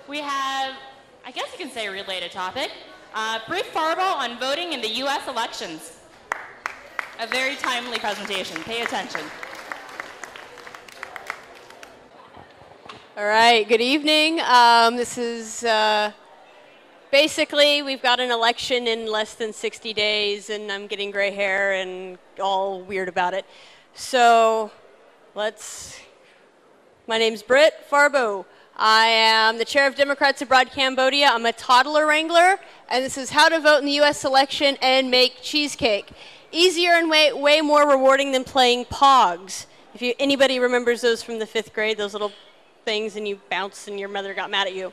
we have, I guess you can say a related topic, Britt Farbo on voting in the U.S. elections. A very timely presentation. Pay attention. All right, good evening. This is basically, we've got an election in less than 60 days, and I'm getting gray hair and all weird about it. So my name's Britt Farbo. I am the chair of Democrats Abroad Cambodia. I'm a toddler wrangler, and this is how to vote in the U.S. election and make cheesecake. Easier and way more rewarding than playing Pogs. If anybody remembers those from the 5th grade, those little things, and you bounce and your mother got mad at you.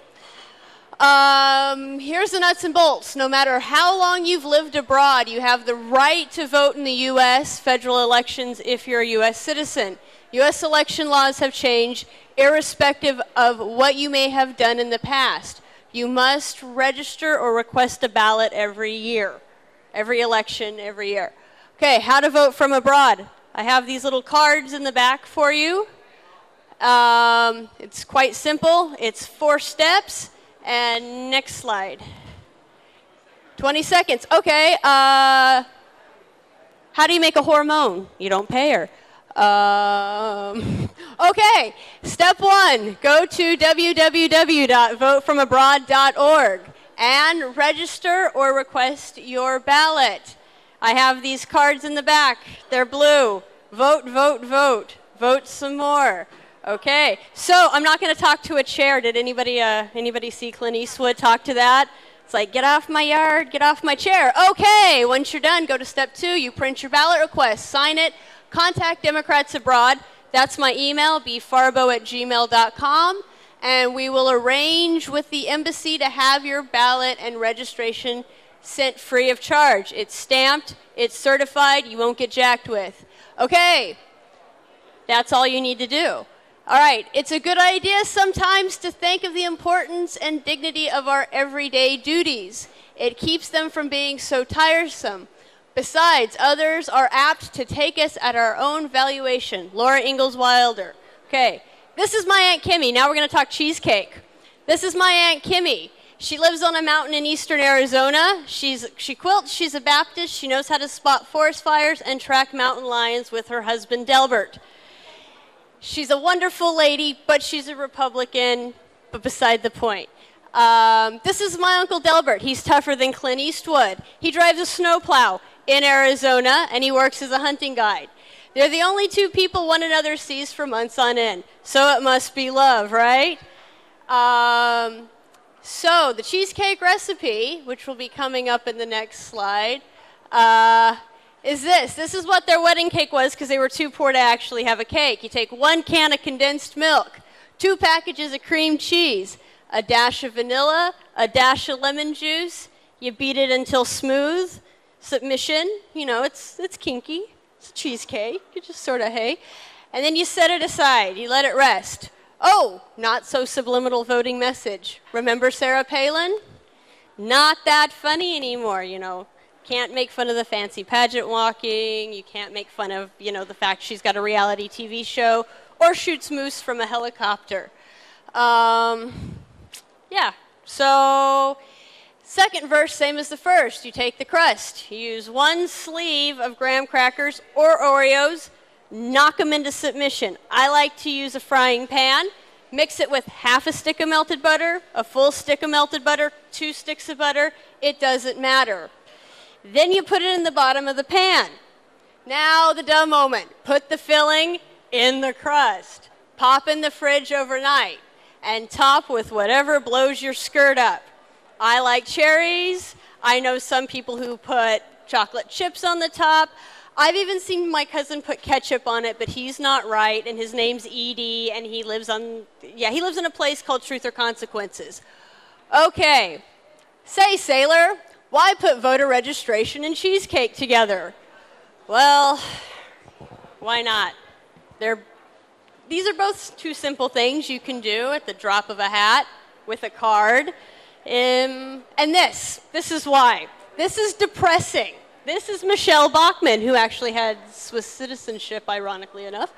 Here's the nuts and bolts. No matter how long you've lived abroad, you have the right to vote in the U.S. federal elections if you're a U.S. citizen. U.S. election laws have changed irrespective of what you may have done in the past. You must register or request a ballot every year, every election, every year. Okay, how to vote from abroad. I have these little cards in the back for you. It's quite simple. It's 4 steps. And next slide. 20 seconds. Okay. How do you make a hormone? You don't pay her. Okay. Step 1. Go to www.votefromabroad.org and register or request your ballot. I have these cards in the back. They're blue. Vote, vote, vote. Vote some more. Okay, so I'm not going to talk to a chair. Did anybody see Clint Eastwood talk to that? It's like, get off my yard, get off my chair. Okay, once you're done, go to step 2. You print your ballot request, sign it, contact Democrats Abroad. That's my email, bfarbo@gmail.com, and we will arrange with the embassy to have your ballot and registration sent free of charge. It's stamped, it's certified, you won't get jacked with. Okay, that's all you need to do. All right, it's a good idea sometimes to think of the importance and dignity of our everyday duties. It keeps them from being so tiresome. Besides, others are apt to take us at our own valuation. Laura Ingalls Wilder. Okay, this is my Aunt Kimmy. Now we're going to talk cheesecake. This is my Aunt Kimmy. She lives on a mountain in eastern Arizona. She quilts, she's a Baptist. She knows how to spot forest fires and track mountain lions with her husband, Delbert. She's a wonderful lady, but she's a Republican, but beside the point. This is my Uncle Delbert. He's tougher than Clint Eastwood. He drives a snowplow in Arizona, and he works as a hunting guide. They're the only 2 people one another sees for months on end, so it must be love, right? So the cheesecake recipe, which will be coming up in the next slide, is this. This is what their wedding cake was because they were too poor to actually have a cake. You take 1 can of condensed milk, 2 packages of cream cheese, a dash of vanilla, a dash of lemon juice. You beat it until smooth. Submission, you know, it's kinky. It's a cheesecake. You just sort of, hey. And then you set it aside. You let it rest. Oh, not so subliminal voting message. Remember Sarah Palin? Not that funny anymore, you know. Can't make fun of the fancy pageant walking. You can't make fun of, you know, the fact she's got a reality TV show or shoots moose from a helicopter. Yeah, so second verse, same as the first. You take the crust. You use 1 sleeve of graham crackers or Oreos. Knock them into submission. I like to use a frying pan. Mix it with half a stick of melted butter, a full stick of melted butter, 2 sticks of butter. It doesn't matter. Then you put it in the bottom of the pan. Now the dumb moment. Put the filling in the crust. Pop in the fridge overnight. And top with whatever blows your skirt up. I like cherries. I know some people who put chocolate chips on the top. I've even seen my cousin put ketchup on it, but he's not right, and his name's Edie, and he lives in a place called Truth or Consequences. Okay. Say, sailor, why put voter registration and cheesecake together? Well, why not? These are both 2 simple things you can do at the drop of a hat with a card. And this is why. This is depressing. This is Michelle Bachmann, who actually had Swiss citizenship, ironically enough.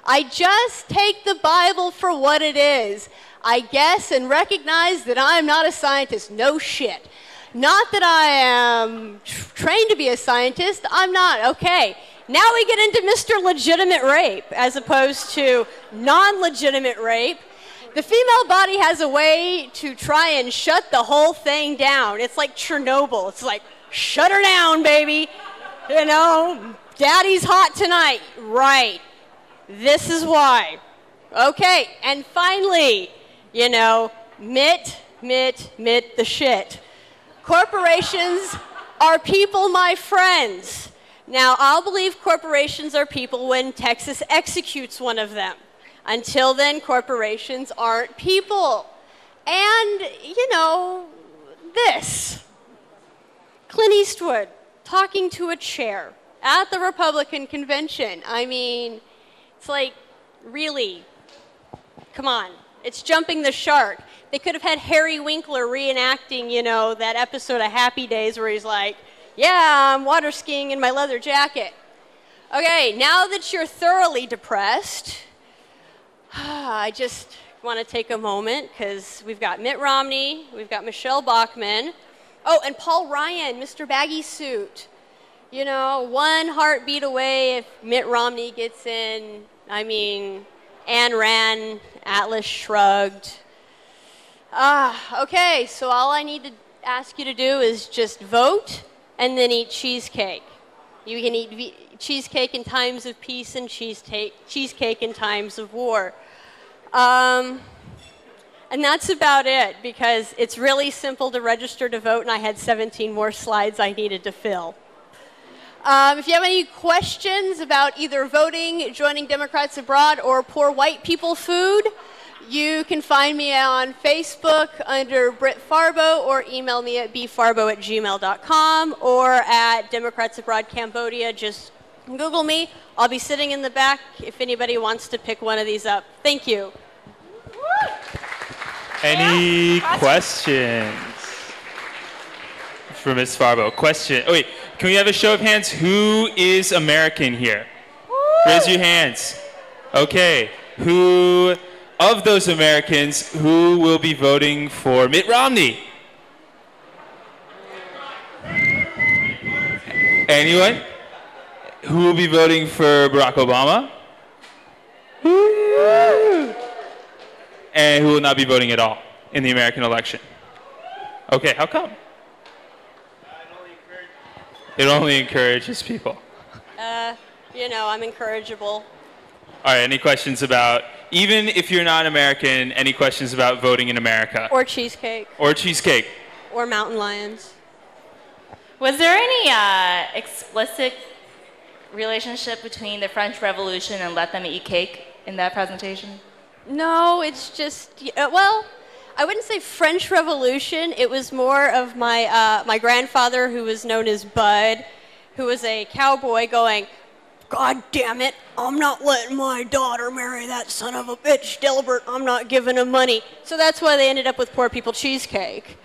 I just take the Bible for what it is. I guess, and recognize that I'm not a scientist. No shit. Not that I am trained to be a scientist. I'm not. Okay. Now we get into Mr. Legitimate Rape as opposed to non-legitimate rape. The female body has a way to try and shut the whole thing down. It's like Chernobyl. It's like, shut her down, baby. You know, daddy's hot tonight. Right. This is why. Okay, and finally, you know, mitt the shit. Corporations are people, my friends. Now, I'll believe corporations are people when Texas executes one of them. Until then, corporations aren't people. And, you know, this. Clint Eastwood talking to a chair at the Republican convention. I mean, it's like, really, come on. It's jumping the shark. They could have had Harry Winkler reenacting, you know, that episode of Happy Days where he's like, yeah, I'm water skiing in my leather jacket. Okay, now that you're thoroughly depressed, I just want to take a moment because we've got Mitt Romney, we've got Michelle Bachmann, oh, and Paul Ryan, Mr. Baggy Suit. You know, one heartbeat away if Mitt Romney gets in. I mean, Ayn Rand, Atlas Shrugged. Okay, so all I need to ask you to do is just vote and then eat cheesecake. You can eat cheesecake in times of peace and cheesecake in times of war. And that's about it, because it's really simple to register to vote, and I had 17 more slides I needed to fill. If you have any questions about either voting, joining Democrats Abroad, or poor white people food, you can find me on Facebook under Britt Farbo, or email me at bfarbo@gmail.com, or at Democrats Abroad Cambodia. Just Google me. I'll be sitting in the back if anybody wants to pick one of these up. Thank you. Any questions for Ms. Farbo? Question. Oh, wait. Can we have a show of hands? Who is American here? Raise your hands. Okay. Who of those Americans who will be voting for Mitt Romney? Anyone? Who will be voting for Barack Obama? And who will not be voting at all in the American election? Okay, how come? It only encourages people. You know, I'm incorrigible. All right, any questions about, even if you're not American, any questions about voting in America? Or cheesecake. Or cheesecake. Or mountain lions. Was there any explicit relationship between the French Revolution and let them eat cake in that presentation? No, it's just, well, I wouldn't say French Revolution. It was more of my, my grandfather, who was known as Bud, who was a cowboy, going, God damn it, I'm not letting my daughter marry that son of a bitch, Delbert. I'm not giving him money. So that's why they ended up with poor people cheesecake.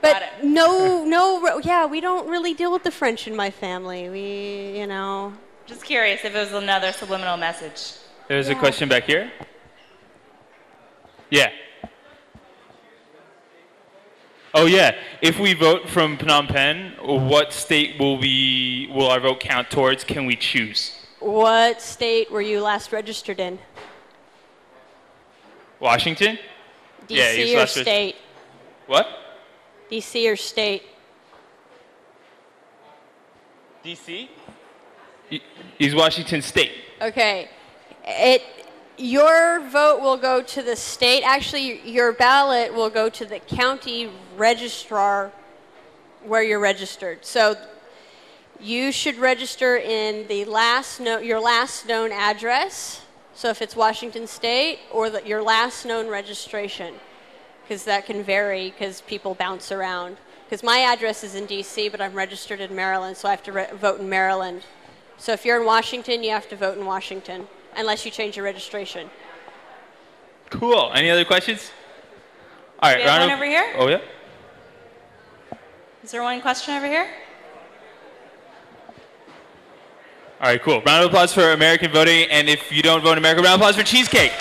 But yeah, we don't really deal with the French in my family. We, you know. Just curious if it was another subliminal message. There's a question back here. Yeah. Oh yeah. If we vote from Phnom Penh, what state will our vote count towards? Can we choose? What state were you last registered in? Washington? DC or state? What? DC or state? DC? He's Washington State. Okay. Your vote will go to the state. Actually, your ballot will go to the county registrar where you're registered. So you should register in the your last known address. So if it's Washington State, or your last known registration, because that can vary because people bounce around. Because my address is in DC, but I'm registered in Maryland, so I have to vote in Maryland. So if you're in Washington, you have to vote in Washington, unless you change your registration. Cool. Any other questions? All right, we have one over here? Oh, yeah? Is there one question over here? All right, cool. Round of applause for American voting, and if you don't vote in America, round of applause for cheesecake.